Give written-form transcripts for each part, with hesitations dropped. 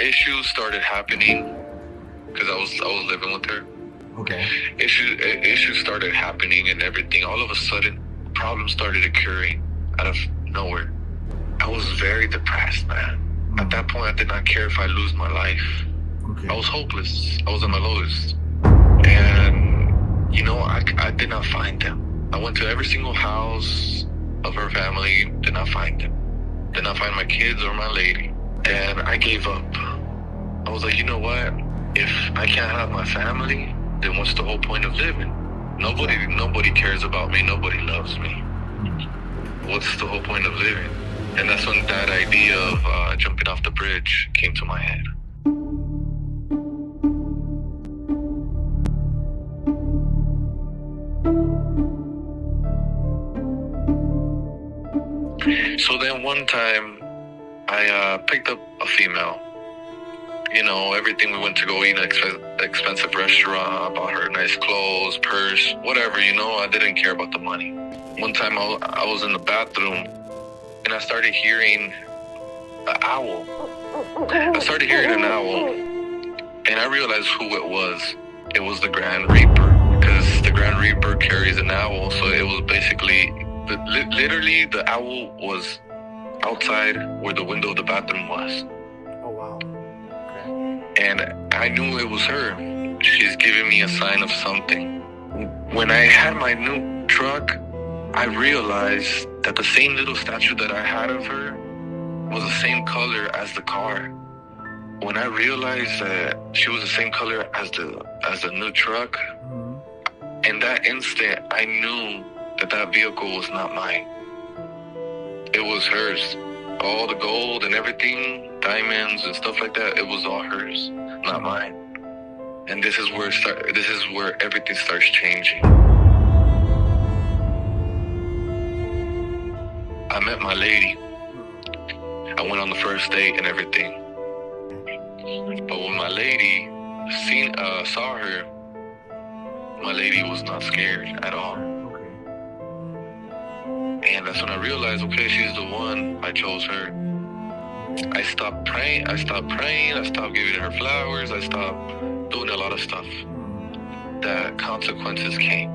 issues started happening because I was living with her. Okay. Issues started happening and everything. All of a sudden, problems started occurring out of nowhere. I was very depressed, man. At that point, I did not care if I lose my life. Okay. I was hopeless. I was at my lowest. And, I did not find them. I went to every single house of her family, did not find them. Did not find my kids or my lady. And I gave up. I was like, you know what? If I can't have my family, then what's the whole point of living? Nobody cares about me. Nobody loves me. What's the whole point of living? And that's when that idea of jumping off the bridge came to my head. So then one time, I picked up a female. Everything, we went to go eat in an expensive restaurant, I bought her nice clothes, purse, whatever, I didn't care about the money. One time I was in the bathroom and I started hearing an owl. And I realized who it was. It was the Grand Reaper, because the Grand Reaper carries an owl, so it was basically, literally the owl was outside where the window of the bathroom was. Oh, wow. And I knew it was her. She's giving me a sign of something. When I had my new truck, I realized that the same little statue that I had of her was the same color as the car. When I realized that she was the same color as the new truck, in that instant, I knew that vehicle was not mine. It was hers. All the gold and everything, diamonds and stuff like that, it was all hers, not mine. And this is where everything starts changing. I met my lady. I went on the first date and everything. But when my lady saw her, my lady was not scared at all. And that's when I realized, okay, she's the one. I chose her. I stopped praying. I stopped giving her flowers. I stopped doing a lot of stuff. That consequences came.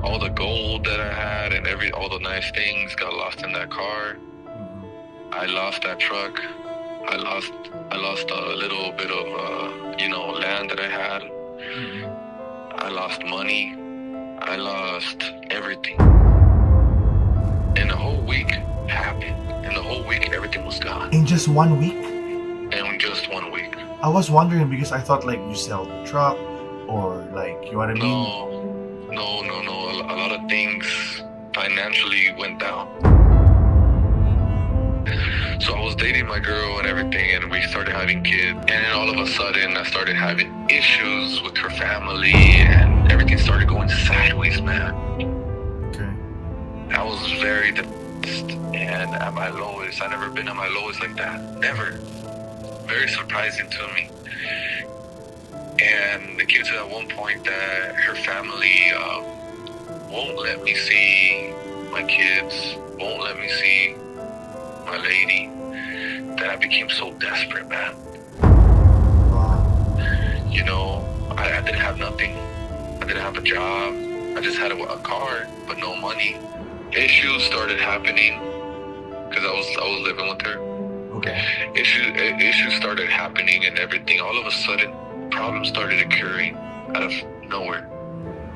All the gold that I had and all the nice things got lost in that car. I lost that truck. I lost a little bit of land that I had. I lost money. I lost everything. And the whole week happened. And the whole week everything was gone. In just 1 week? In just 1 week. I was wondering because I thought like you sell the truck or like, you know what I mean? No. A lot of things financially went down. So I was dating my girl and everything, and we started having kids. And then all of a sudden, I started having issues with her family, and everything started going sideways, man. Okay. I was very depressed and at my lowest. I've never been at my lowest like that. Never. Very surprising to me. And it came to that one point that her family won't let me see my kids, won't let me see my lady, that I became so desperate, man. I didn't have nothing. I didn't have a job. I just had a car, but no money. Issues started happening because I was living with her. Okay. Issues started happening and everything. All of a sudden, problems started occurring out of nowhere.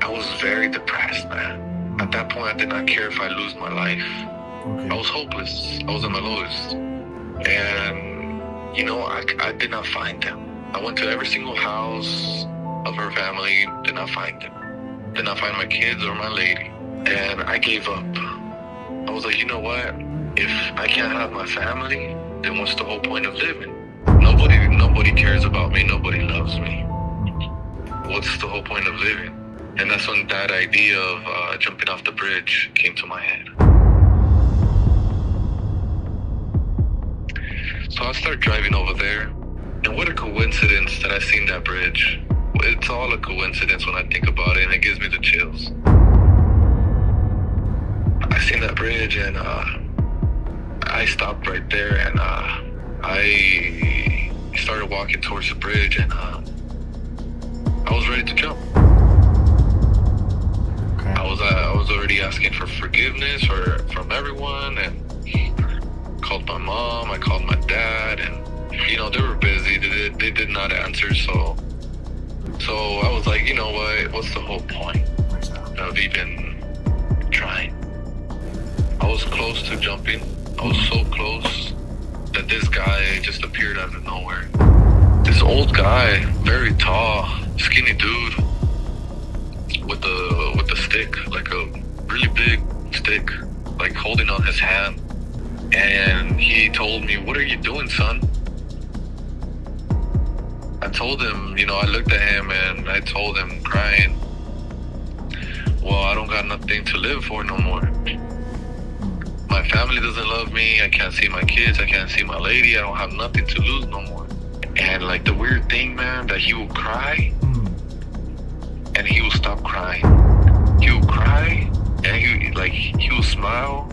I was very depressed, man. At that point, I did not care if I lose my life. Okay. I was hopeless. I was at my lowest. And, I did not find them. I went to every single house of her family, did not find them. Did not find my kids or my lady. And I gave up. I was like, you know what? If I can't have my family, then what's the whole point of living? Nobody cares about me. Nobody loves me. What's the whole point of living? And that's when that idea of jumping off the bridge came to my head. So I start driving over there, and what a coincidence that I seen that bridge. It's all a coincidence when I think about it, and it gives me the chills. I seen that bridge, and I stopped right there, and I started walking towards the bridge, and I was ready to jump. Okay. I was already asking for forgiveness from everyone, and called my mom, I called my dad, and they were busy. They did not answer, so I was like, you know what? What's the whole point of even trying? I was close to jumping. I was so close that this guy just appeared out of nowhere. This old guy, very tall, skinny dude, with a stick, like a really big stick, like holding on his hand. And he told me, "What are you doing, son?" I told him, I looked at him and I told him, crying, "Well, I don't got nothing to live for no more. My family doesn't love me. I can't see my kids. I can't see my lady. I don't have nothing to lose no more." And like the weird thing, man, that he would cry and he would stop crying. He would cry and he would smile,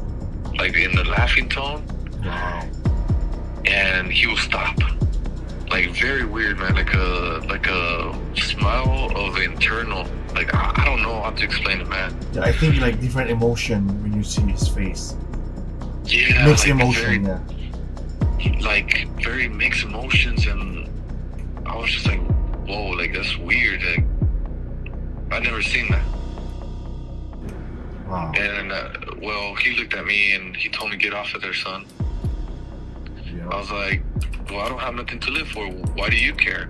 like in the laughing tone. Wow. And he would stop. Like very weird, man. Like a smile of internal. Like I don't know how to explain it, man. Yeah, I think like different emotion when you see his face. Yeah, Mixed like emotion, like very mixed emotions, and I was just like, whoa, like that's weird. Like I never seen that. Wow. And well, he looked at me and he told me, "Get off of there, son." Yeah. I was like, "Well, I don't have nothing to live for. Why do you care?"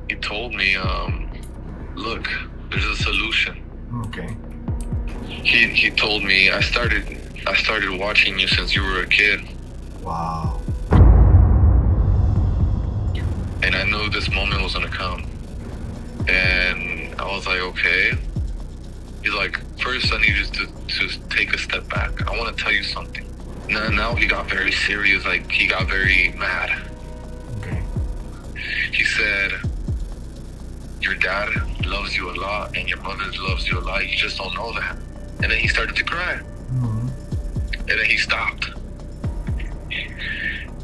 He told me, "Look, there's a solution." Okay. He told me, I started watching you since you were a kid, Wow. and I knew this moment was gonna come. And I was like, okay. He's like, "First, I need you to take a step back. I want to tell you something." Now he got very serious. Like he got very mad. Okay. He said, "Your dad loves you a lot, and your mother loves you a lot. You just don't know that." And then he started to cry. And then he stopped.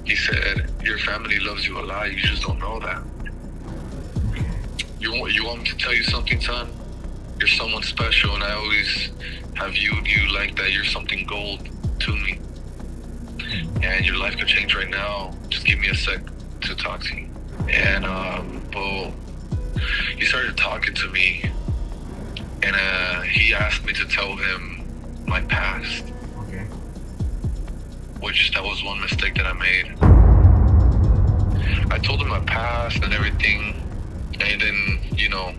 He said, "Your family loves you a lot. You just don't know that. Okay. You want me to tell you something, son? You're someone special, and I always have viewed you like that. You're something gold to me. And your life could change right now. Just give me a sec to talk to you." And well, he started talking to me, and he asked me to tell him my past, Okay. which that was one mistake that I made. I told him my past and everything, and then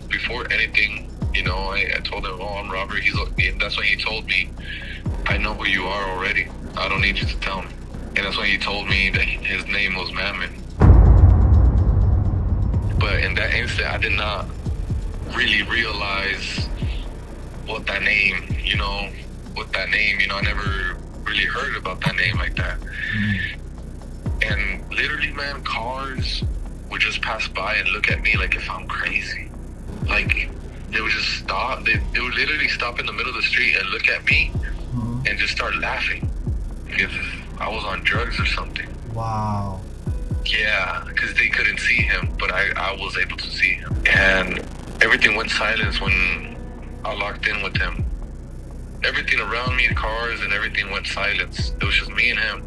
before anything, I told him, "Oh, I'm Robert." And that's when he told me, "I know who you are already. I don't need you to tell me." And that's when he told me that his name was Mammon. But in that instant, I did not really realize what that name, I never really heard about that name like that. And literally, man, cars would just pass by and look at me like if I'm crazy. Like they would just stop. They would literally stop in the middle of the street and look at me and just start laughing if I was on drugs or something. Wow. Yeah, because they couldn't see him, but I was able to see him. And everything went silent when I locked in with him. Everything around me, the cars and everything went silent. It was just me and him.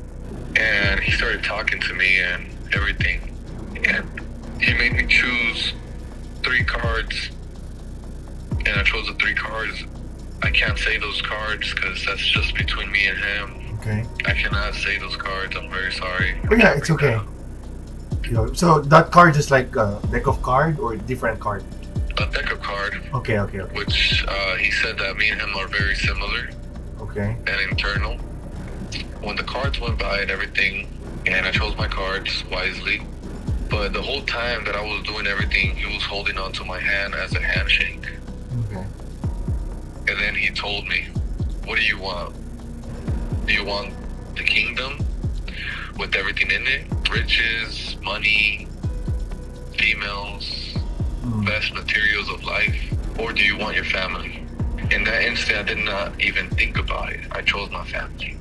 And he started talking to me and everything. And he made me choose 3 cards. And I chose the 3 cards. I can't say those cards because that's just between me and him. Okay. I cannot say those cards. I'm very sorry. But yeah, it's okay. So that card is like a deck of card or a different card? A deck of card. Okay. Which he said that me and him are very similar. Okay. And internal. When the cards went by and everything, and I chose my cards wisely, but the whole time that I was doing everything, he was holding onto my hand as a handshake. Okay. And then he told me, "What do you want? Do you want the kingdom with everything in it? Riches, money, females, best materials of life? Or do you want your family?" In that instant, I did not even think about it. I chose my family.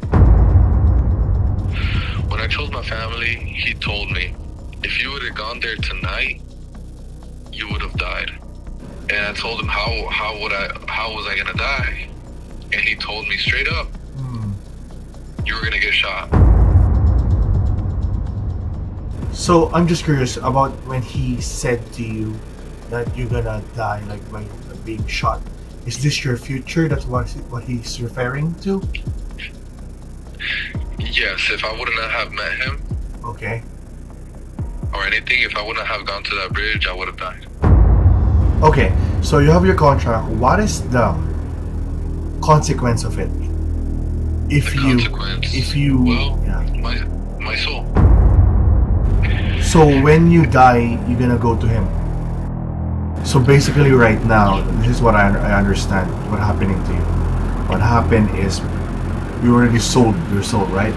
When I I chose my family, he told me, if you would have gone there tonight, you would have died. And I told him, how was I gonna die? And he told me straight up, you were gonna get shot. So I'm just curious about when he said to you that you're gonna die, like by being shot. Is this your future? That's what he's referring to? Yes, if I wouldn't have met him Okay. or anything, if I wouldn't have gone to that bridge, I would have died. Okay, so you have your contract. What is the consequence of it? If you well, yeah. my soul. So when you die, you're gonna go to him. So basically, right now, this is what I understand. What happening to you? What happened is you already sold your soul, right?